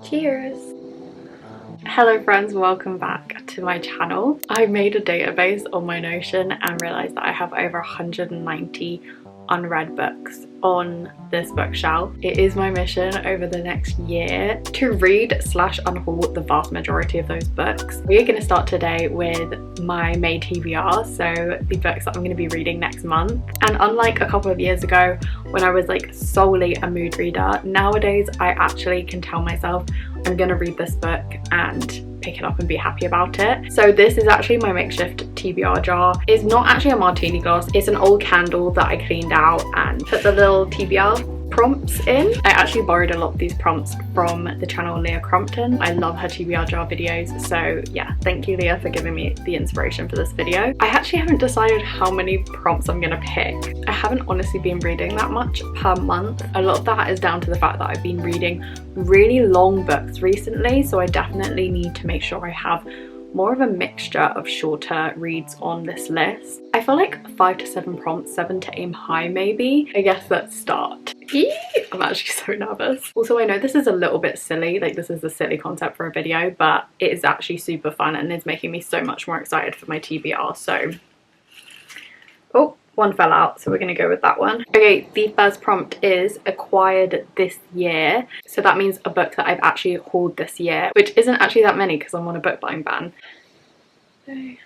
Cheers! Hello friends, welcome back to my channel. I made a database on my Notion and realised that I have over 190 unread books on this bookshelf. It is my mission over the next year to read / unhaul the vast majority of those books. We are going to start today with my May TBR, so the books that I'm going to be reading next month. And unlike a couple of years ago when I was like solely a mood reader, nowadays I actually can tell myself I'm going to read this book and pick it up and be happy about it. So this is actually my makeshift TBR jar. It's not actually a martini glass, it's an old candle that I cleaned out and put the little TBR prompts in. I actually borrowed a lot of these prompts from the channel Leah Crompton. I love her TBR jar videos, so yeah, thank you Leah for giving me the inspiration for this video. I actually haven't decided how many prompts I'm gonna pick. I haven't honestly been reading that much per month. A lot of that is down to the fact that I've been reading really long books recently, so I definitely need to make sure I have more of a mixture of shorter reads on this list. I feel like 5 to 7 prompts, 7 to aim high maybe. I guess let's start. I'm actually so nervous. Also, I know this is a little bit silly, like this is a silly concept for a video, but it is actually super fun and is making me so much more excited for my TBR, so... Oh, one fell out, so we're gonna go with that one. Okay, the first prompt is acquired this year. So that means a book that I've actually hauled this year, which isn't actually that many because I'm on a book buying ban. I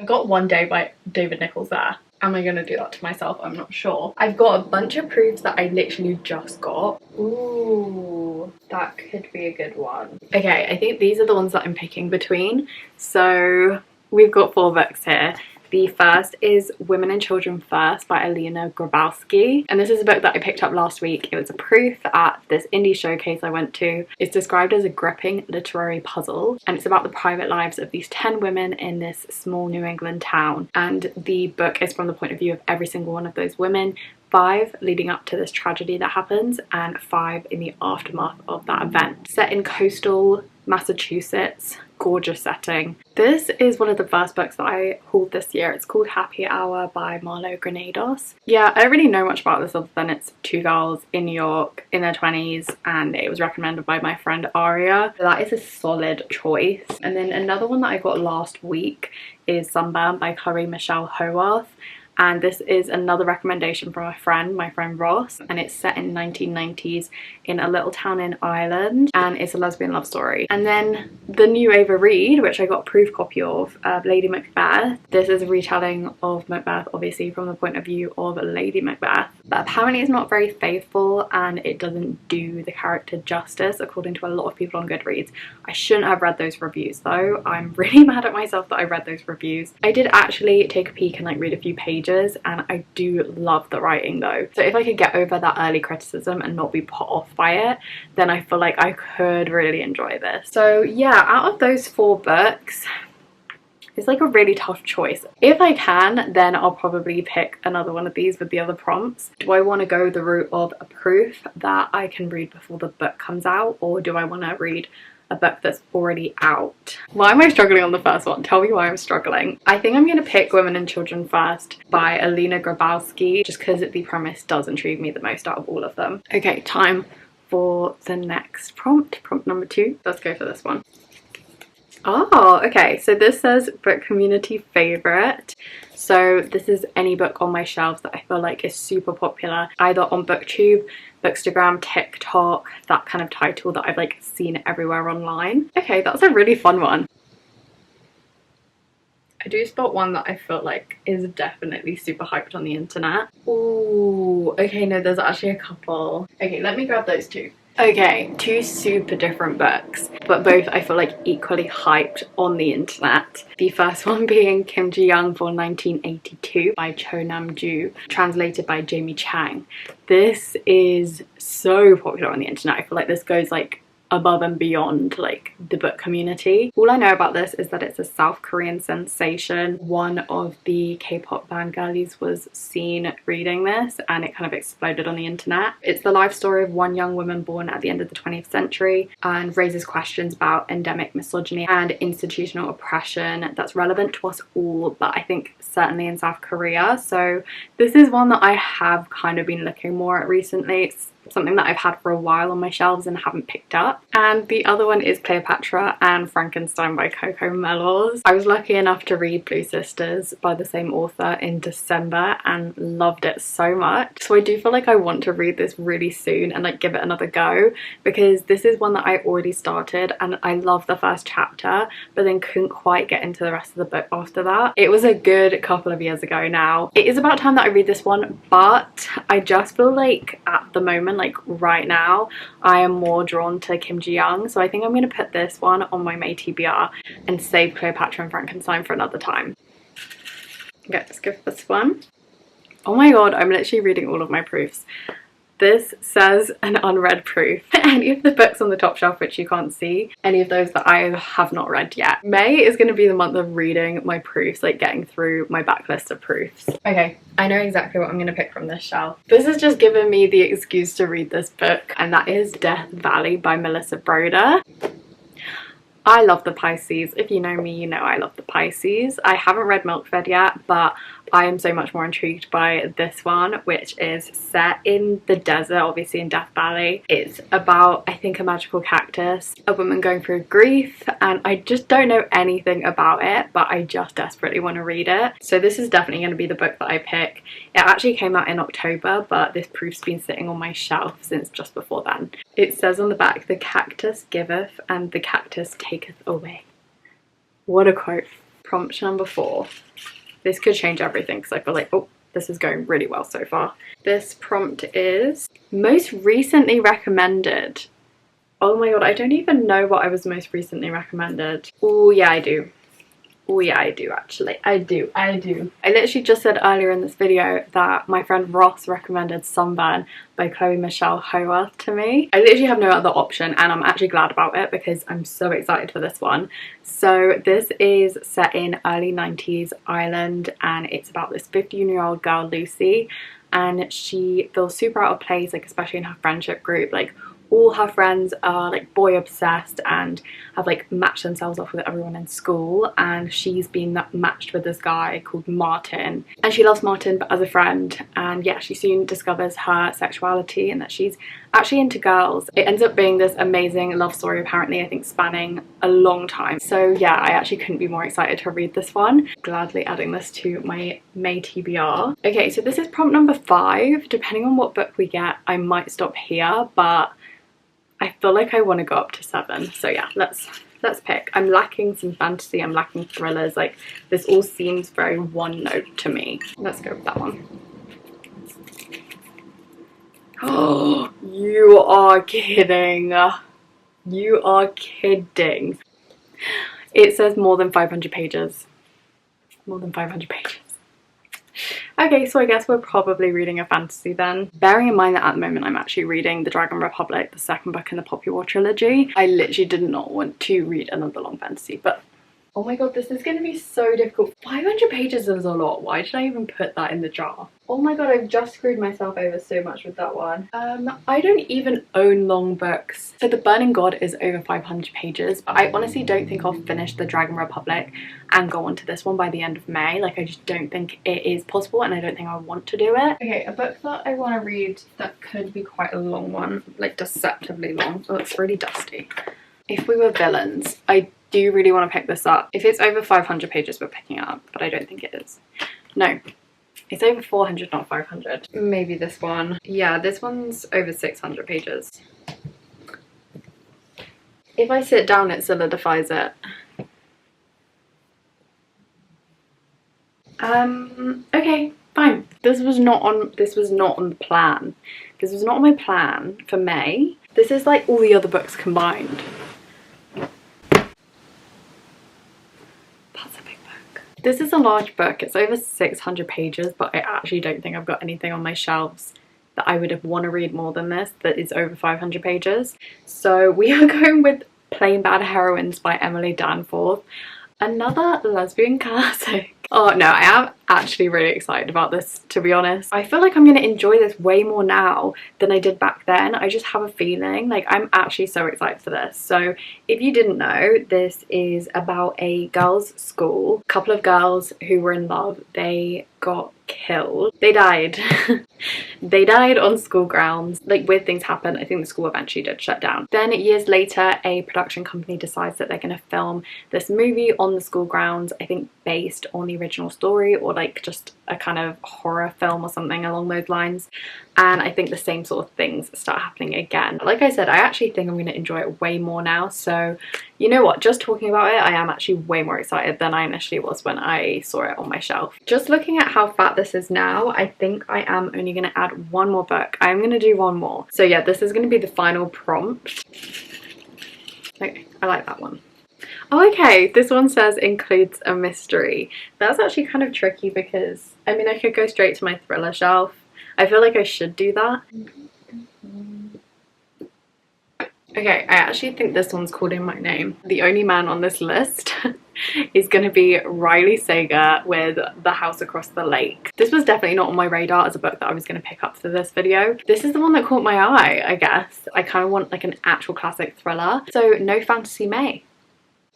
got One Day by David Nichols there. Am I gonna do that to myself? I'm not sure. I've got a bunch of proofs that I literally just got. Ooh, that could be a good one. Okay, I think these are the ones that I'm picking between. So we've got 4 books here. The first is Women and Children First by Alina Grabowski. And this is a book that I picked up last week. It was a proof at this indie showcase I went to. It's described as a gripping literary puzzle. And it's about the private lives of these 10 women in this small New England town. And the book is from the point of view of every single one of those women. 5 leading up to this tragedy that happens and 5 in the aftermath of that event. Set in coastal Massachusetts, gorgeous setting. This is one of the first books that I hauled this year. It's called Happy Hour by Marlo Granados. Yeah, I don't really know much about this other than it's 2 girls in New York in their 20s and it was recommended by my friend Aria. So that is a solid choice. And then another one that I got last week is Sunburn by Chloe Michelle Howarth. And this is another recommendation from my friend Ross, and it's set in 1990s in a little town in Ireland, and it's a lesbian love story. And then the new Ava Reid, which I got a proof copy of, Lady Macbeth. This is a retelling of Macbeth, obviously from the point of view of Lady Macbeth, but apparently it's not very faithful and it doesn't do the character justice according to a lot of people on Goodreads. I shouldn't have read those reviews though. I'm really mad at myself that I read those reviews. I did actually take a peek and like read a few pages, and I do love the writing though. So if I could get over that early criticism and not be put off by it, then I feel like I could really enjoy this. So yeah, out of those 4 books, it's like a really tough choice. If I can, then I'll probably pick another one of these with the other prompts. Do I want to go the route of a proof that I can read before the book comes out, or do I want to read a book that's already out? Why am I struggling on the first one? Tell me why I'm struggling. I think I'm gonna pick Women and Children First by Alina Grabowski, just because the premise does intrigue me the most out of all of them. Okay, time for the next prompt. Prompt number 2. Let's go for this one. Oh, okay, so this says book community favorite. So this is any book on my shelves that I feel like is super popular, either on BookTube, Bookstagram, TikTok, that kind of title that I've like seen everywhere online. Okay, that's a really fun one. I do spot one that I feel like is definitely super hyped on the internet. Ooh, okay, no, there's actually a couple. Okay, let me grab those 2. Okay, 2 super different books, but both I feel like equally hyped on the internet. The first one being Kim Ji-young for 1982 by Cho Nam-ju, translated by Jamie Chang. This is so popular on the internet. I feel like this goes like above and beyond like the book community. All I know about this is that it's a South Korean sensation. One of the K-pop band girlies was seen reading this and it kind of exploded on the internet. It's the life story of one young woman born at the end of the 20th century and raises questions about endemic misogyny and institutional oppression that's relevant to us all, but I think certainly in South Korea. So this is one that I have kind of been looking more at recently. It's something that I've had for a while on my shelves and haven't picked up. And the other one is Cleopatra and Frankenstein by Coco Mellows. I was lucky enough to read Blue Sisters by the same author in December and loved it so much. So I do feel like I want to read this really soon and like give it another go, because this is one that I already started and I love the first chapter, but then couldn't quite get into the rest of the book after that. It was a good couple of years ago now. It is about time that I read this one, but I just feel like at the moment, like right now, I am more drawn to Kim Ji-young, so I think I'm going to put this one on my May TBR and save Cleopatra and Frankenstein for another time. Okay, let's go for this one. Oh my god, I'm literally reading all of my proofs. This says an unread proof. Any of the books on the top shelf which you can't see, any of those that I have not read yet. May is going to be the month of reading my proofs, like getting through my backlist of proofs. Okay, I know exactly what I'm going to pick from this shelf. This has just given me the excuse to read this book, and that is Death Valley by Melissa Broder. I love the Pisces. If you know me, you know I love the Pisces. I haven't read Milkfed yet, but I am so much more intrigued by this one, which is set in the desert, obviously in Death Valley. It's about, I think, a magical cactus, a woman going through grief, and I just don't know anything about it, but I just desperately want to read it. So this is definitely going to be the book that I pick. It actually came out in October, but this proof's been sitting on my shelf since just before then. It says on the back, "The cactus giveth and the cactus taketh away." What a quote. Prompt number 4. This could change everything because I feel like, oh, this is going really well so far. This prompt is most recently recommended. Oh my god, I don't even know what I was most recently recommended. Oh yeah, I do. Oh yeah, I do actually. I do. I literally just said earlier in this video that my friend Ross recommended Sunburn by Chloe Michelle Howarth to me. I literally have no other option, and I'm actually glad about it because I'm so excited for this one. So this is set in early 90s Ireland, and it's about this 15-year-old girl, Lucy, and she feels super out of place, like especially in her friendship group. Like all her friends are like boy obsessed and have like matched themselves off with everyone in school, and she's been matched with this guy called Martin, and she loves Martin but as a friend. And yeah, she soon discovers her sexuality and that she's actually into girls. It ends up being this amazing love story, apparently, I think spanning a long time. So yeah, I actually couldn't be more excited to read this one. Gladly adding this to my May TBR. Okay, so this is prompt number 5. Depending on what book we get, I might stop here, but I feel like I want to go up to 7. So yeah, let's pick. I'm lacking some fantasy, I'm lacking thrillers. Like this all seems very one note to me. Let's go with that one. Oh, you are kidding. You are kidding. It says more than 500 pages. More than 500 pages. Okay, so I guess we're probably reading a fantasy then. Bearing in mind that at the moment I'm actually reading The Dragon Republic, the second book in the Poppy War trilogy. I literally did not want to read another long fantasy, but oh my god, this is going to be so difficult. 500 pages is a lot. Why did I even put that in the jar? Oh my god, I've just screwed myself over so much with that one. I don't even own long books. So The Burning God is over 500 pages, but I honestly don't think I'll finish The Dragon Republic and go on to this one by the end of May. Like I just don't think it is possible, and I don't think I want to do it. Okay, a book that I want to read that could be quite a long one, like deceptively long. Oh, it's really dusty. If We Were Villains. I do really want to pick this up. If it's over 500 pages, we're picking it up, but I don't think it is. No, it's over 400, not 500. Maybe this one. Yeah, this one's over 600 pages. If I sit down, it solidifies it. Okay, fine. This was not on the plan. This was not on my plan for May. This is like all the other books combined. This is a large book. It's over 600 pages, but I actually don't think I've got anything on my shelves that I would have want to read more than this that is over 500 pages. So we are going with Plain Bad Heroines by Emily Danforth. Another lesbian classic. Oh no, I am actually really excited about this, to be honest. I feel like I'm going to enjoy this way more now than I did back then. I just have a feeling. Like, I'm actually so excited for this. So if you didn't know, this is about a girls' school. A couple of girls who were in love, they got killed. They died. They died on school grounds. Like, weird things happen. I think the school eventually did shut down. Then years later, a production company decides that they're going to film this movie on the school grounds, I think based on the original story, or like just a kind of horror film or something along those lines. And I think the same sort of things start happening again. Like I said, I actually think I'm going to enjoy it way more now. So you know what, just talking about it, I am actually way more excited than I initially was when I saw it on my shelf. Just looking at how fat this is now, I think I am only going to add one more book. I'm going to do one more. So yeah, this is going to be the final prompt. Okay, I like that one. Oh, okay, this one says includes a mystery. That's actually kind of tricky because, I mean, I could go straight to my thriller shelf. I feel like I should do that. Okay, I actually think this one's called In My Name. The only man on this list is going to be Riley Sager with The House Across the Lake. This was definitely not on my radar as a book that I was going to pick up for this video. This is the one that caught my eye, I guess. I kind of want like an actual classic thriller. So no fantasy May.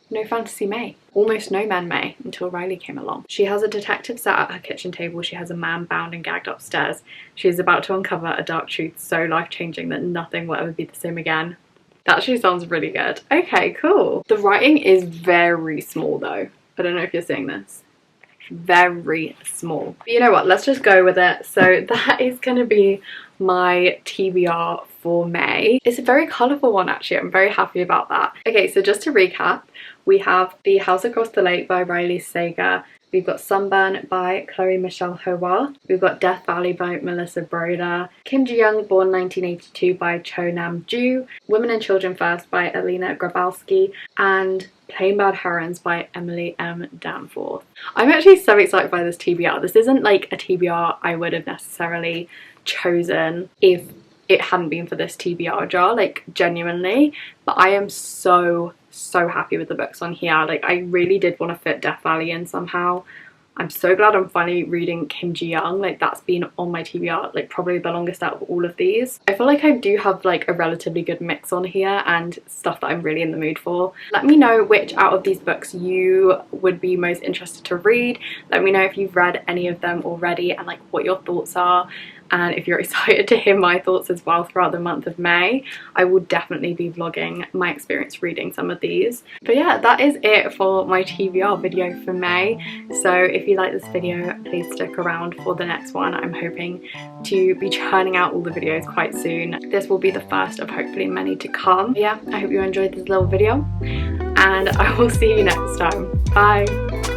No fantasy May. Almost no man May until Riley came along. She has a detective sat at her kitchen table. She has a man bound and gagged upstairs. She is about to uncover a dark truth so life-changing that nothing will ever be the same again. That actually sounds really good. Okay, cool. The writing is very small though. I don't know if you're seeing this. Very small. But you know what? Let's just go with it. So that is going to be my TBR for May. It's a very colourful one actually. I'm very happy about that. Okay, so just to recap, we have The House Across the Lake by Riley Sager. We've got Sunburn by Chloe Michelle Hoa. We've got Death Valley by Melissa Broder. Kim Ji-young, born 1982 by Cho Nam-ju. Women and Children First by Alina Grabowski. And Plain Bad Herons by Emily M. Danforth. I'm actually so excited by this TBR. This isn't like a TBR I would have necessarily chosen if it hadn't been for this TBR jar, like genuinely. But I am so happy with the books on here. Like, I really did want to fit Death Valley in somehow. I'm so glad I'm finally reading Kim Ji-young. Like, that's been on my TBR like probably the longest out of all of these. I feel like I do have like a relatively good mix on here and stuff that I'm really in the mood for. Let me know which out of these books you would be most interested to read. Let me know if you've read any of them already and like what your thoughts are. And if you're excited to hear my thoughts as well throughout the month of May, I will definitely be vlogging my experience reading some of these. But yeah, that is it for my TBR video for May. So if you like this video, please stick around for the next one. I'm hoping to be churning out all the videos quite soon. This will be the first of hopefully many to come. But yeah, I hope you enjoyed this little video and I will see you next time. Bye!